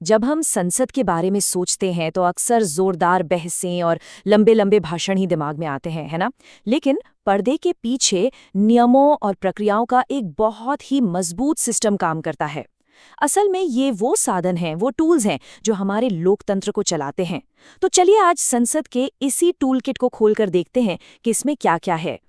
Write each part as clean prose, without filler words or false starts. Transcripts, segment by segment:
जब हम संसद के बारे में सोचते हैं तो अक्सर जोरदार बहसें और लंबे लंबे भाषण ही दिमाग में आते हैं, है ना? लेकिन पर्दे के पीछे नियमों और प्रक्रियाओं का एक बहुत ही मजबूत सिस्टम काम करता है। असल में ये वो साधन हैं, वो टूल्स हैं जो हमारे लोकतंत्र को चलाते हैं। तो चलिए आज संसद के इसी टूल किट को खोलकर देखते हैं कि इसमें क्या क्या है।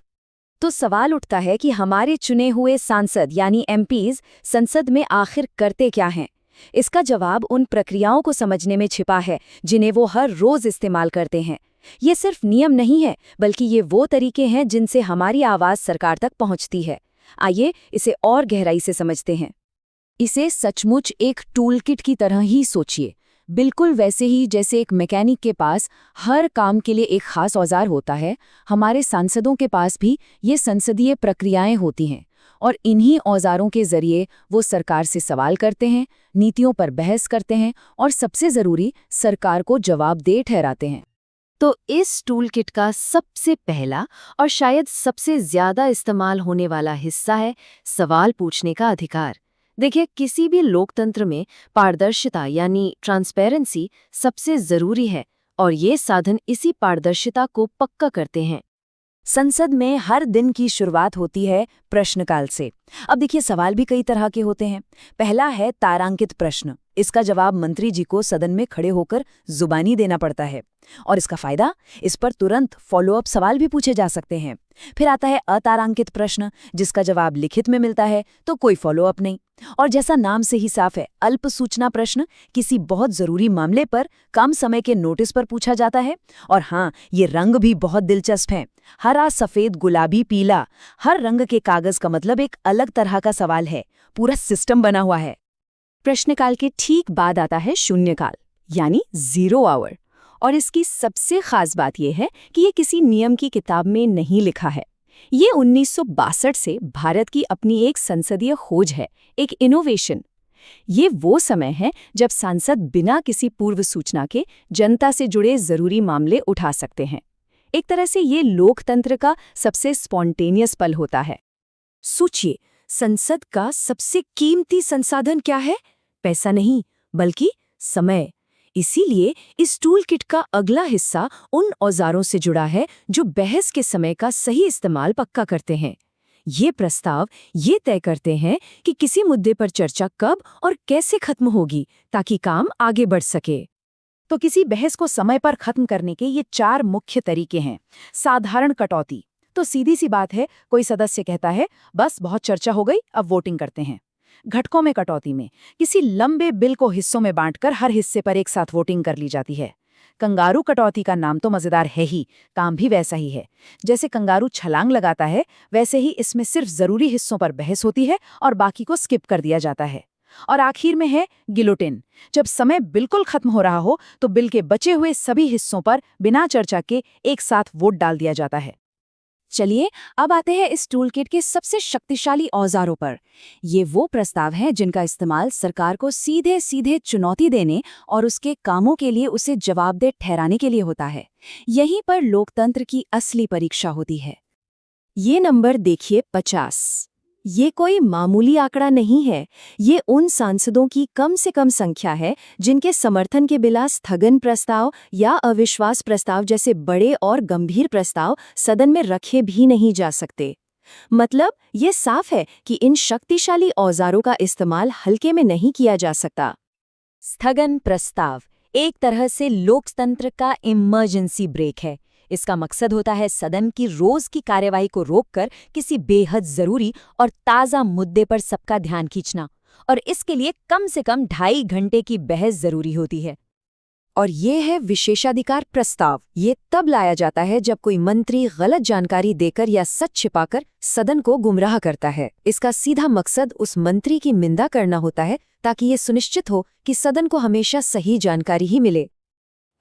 तो सवाल उठता है कि हमारे चुने हुए सांसद यानी एमपीज संसद में आखिर करते क्या हैं? इसका जवाब उन प्रक्रियाओं को समझने में छिपा है जिन्हें वो हर रोज इस्तेमाल करते हैं। ये सिर्फ नियम नहीं है, बल्कि ये वो तरीके हैं जिनसे हमारी आवाज सरकार तक पहुंचती है। आइए इसे और गहराई से समझते हैं। इसे सचमुच एक टूलकिट की तरह ही सोचिए, बिल्कुल वैसे ही जैसे एक मैकेनिक के पास हर काम के लिए एक खास औजार होता है। हमारे सांसदों के पास भी ये संसदीय प्रक्रियाएं होती हैं और इन्हीं औजारों के जरिए वो सरकार से सवाल करते हैं, नीतियों पर बहस करते हैं और सबसे जरूरी सरकार को जवाबदेह ठहराते हैं। तो इस टूलकिट का सबसे पहला और शायद सबसे ज्यादा इस्तेमाल होने वाला हिस्सा है सवाल पूछने का अधिकार। देखिए, किसी भी लोकतंत्र में पारदर्शिता यानी ट्रांसपेरेंसी सबसे जरूरी है और ये साधन इसी पारदर्शिता को पक्का करते हैं। संसद में हर दिन की शुरुआत होती है प्रश्नकाल से। अब देखिए, सवाल भी कई तरह के होते हैं। पहला है तारांकित प्रश्न। इसका जवाब मंत्री जी को सदन में खड़े होकर जुबानी देना पड़ता है और इसका फायदा, इस पर तुरंत फॉलोअप सवाल भी पूछे जा सकते हैं। फिर आता है अतारांकित प्रश्न, जिसका जवाब लिखित में मिलता है तो कोई फॉलोअप नहीं। और जैसा नाम से ही साफ है, अल्प सूचना प्रश्न किसी बहुत जरूरी मामले पर कम समय के नोटिस पर पूछा जाता है। और हाँ, ये रंग भी बहुत दिलचस्प है। हरा, सफेद, गुलाबी, पीला, हर रंग के कागज का मतलब एक अलग तरह का सवाल है। पूरा सिस्टम बना हुआ है। प्रश्नकाल के ठीक बाद आता है शून्यकाल यानी 0 आवर। और इसकी सबसे खास बात यह है कि ये किसी नियम की किताब में नहीं लिखा है। ये 1962 से भारत की अपनी एक संसदीय खोज है, एक इनोवेशन। ये वो समय है जब सांसद बिना किसी पूर्व सूचना के जनता से जुड़े जरूरी मामले उठा सकते हैं। एक तरह से ये लोकतंत्र का सबसे स्पॉन्टेनियस पल होता है। सोचिए, संसद का सबसे कीमती संसाधन क्या है? पैसा नहीं, बल्कि समय। इसीलिए इस टूल किट का अगला हिस्सा उन औजारों से जुड़ा है जो बहस के समय का सही इस्तेमाल पक्का करते हैं। ये प्रस्ताव ये तय करते हैं कि किसी मुद्दे पर चर्चा कब और कैसे खत्म होगी ताकि काम आगे बढ़ सके। तो किसी बहस को समय पर खत्म करने के ये 4 मुख्य तरीके हैं। साधारण कटौती, तो सीधी सी बात है, कोई सदस्य कहता है बस बहुत चर्चा हो गई, अब वोटिंग करते हैं। घटकों में कटौती में किसी लंबे बिल को हिस्सों में बांटकर हर हिस्से पर एक साथ वोटिंग कर ली जाती है। कंगारू कटौती का नाम तो मजेदार है ही, काम भी वैसा ही है। जैसे कंगारू छलांग लगाता है, वैसे ही इसमें सिर्फ जरूरी हिस्सों पर बहस होती है और बाकी को स्किप कर दिया जाता है। और आखिर में है गिलोटिन। जब समय बिल्कुल खत्म हो रहा हो तो बिल के बचे हुए सभी हिस्सों पर बिना चर्चा के एक साथ वोट डाल दिया जाता है। चलिए अब आते हैं इस टूलकिट के सबसे शक्तिशाली औजारों पर। ये वो प्रस्ताव हैं जिनका इस्तेमाल सरकार को सीधे सीधे चुनौती देने और उसके कामों के लिए उसे जवाबदेह ठहराने के लिए होता है। यहीं पर लोकतंत्र की असली परीक्षा होती है। ये नंबर देखिए, 50। ये कोई मामूली आंकड़ा नहीं है। ये उन सांसदों की कम से कम संख्या है जिनके समर्थन के बिना स्थगन प्रस्ताव या अविश्वास प्रस्ताव जैसे बड़े और गंभीर प्रस्ताव सदन में रखे भी नहीं जा सकते। मतलब ये साफ है कि इन शक्तिशाली औजारों का इस्तेमाल हल्के में नहीं किया जा सकता। स्थगन प्रस्ताव एक तरह से लोकतंत्र का इमरजेंसी ब्रेक है। इसका मकसद होता है सदन की रोज की कार्यवाही को रोककर किसी बेहद जरूरी और ताज़ा मुद्दे पर सबका ध्यान खींचना, और इसके लिए कम से कम 2.5 घंटे की बहस जरूरी होती है। और ये है विशेषाधिकार प्रस्ताव। ये तब लाया जाता है जब कोई मंत्री गलत जानकारी देकर या सच छिपाकर सदन को गुमराह करता है। इसका सीधा मकसद उस मंत्री की निंदा करना होता है ताकि ये सुनिश्चित हो कि सदन को हमेशा सही जानकारी ही मिले।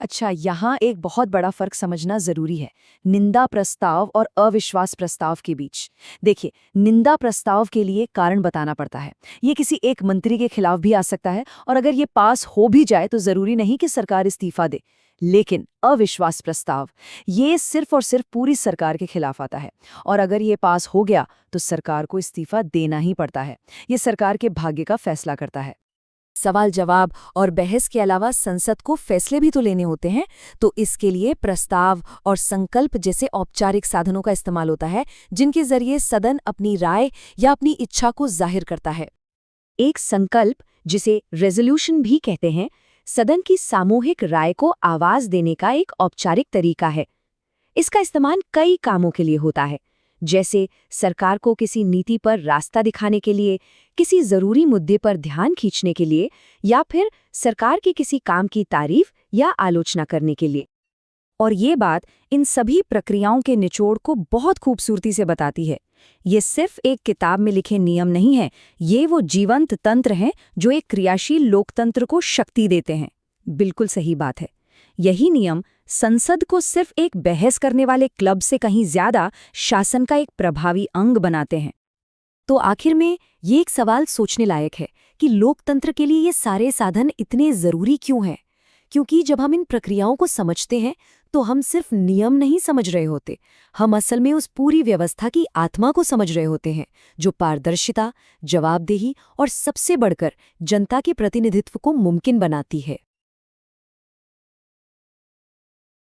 अच्छा, यहाँ एक बहुत बड़ा फर्क समझना जरूरी है निंदा प्रस्ताव और अविश्वास प्रस्ताव के बीच। देखिए, निंदा प्रस्ताव के लिए कारण बताना पड़ता है। ये किसी एक मंत्री के खिलाफ भी आ सकता है और अगर ये पास हो भी जाए तो जरूरी नहीं कि सरकार इस्तीफा दे। लेकिन अविश्वास प्रस्ताव ये सिर्फ और सिर्फ पूरी सरकार के खिलाफ आता है और अगर ये पास हो गया तो सरकार को इस्तीफा देना ही पड़ता है। ये सरकार के भाग्य का फैसला करता है। सवाल जवाब और बहस के अलावा संसद को फैसले भी तो लेने होते हैं, तो इसके लिए प्रस्ताव और संकल्प जैसे औपचारिक साधनों का इस्तेमाल होता है, जिनके जरिए सदन अपनी राय या अपनी इच्छा को जाहिर करता है। एक संकल्प, जिसे रेजोल्यूशन भी कहते हैं, सदन की सामूहिक राय को आवाज देने का एक औपचारिक तरीका है। इसका इस्तेमाल कई कामों के लिए होता है, जैसे सरकार को किसी नीति पर रास्ता दिखाने के लिए, किसी जरूरी मुद्दे पर ध्यान खींचने के लिए, या फिर सरकार के किसी काम की तारीफ या आलोचना करने के लिए। और ये बात इन सभी प्रक्रियाओं के निचोड़ को बहुत खूबसूरती से बताती है। ये सिर्फ एक किताब में लिखे नियम नहीं हैं, ये वो जीवंत तंत्र हैं जो एक क्रियाशील लोकतंत्र को शक्ति देते हैं। बिल्कुल सही बात है। यही नियम संसद को सिर्फ एक बहस करने वाले क्लब से कहीं ज्यादा शासन का एक प्रभावी अंग बनाते हैं। तो आखिर में ये एक सवाल सोचने लायक है कि लोकतंत्र के लिए ये सारे साधन इतने जरूरी क्यों हैं? क्योंकि जब हम इन प्रक्रियाओं को समझते हैं तो हम सिर्फ नियम नहीं समझ रहे होते, हम असल में उस पूरी व्यवस्था की आत्मा को समझ रहे होते हैं, जो पारदर्शिता, जवाबदेही और सबसे बढ़कर जनता के प्रतिनिधित्व को मुमकिन बनाती है।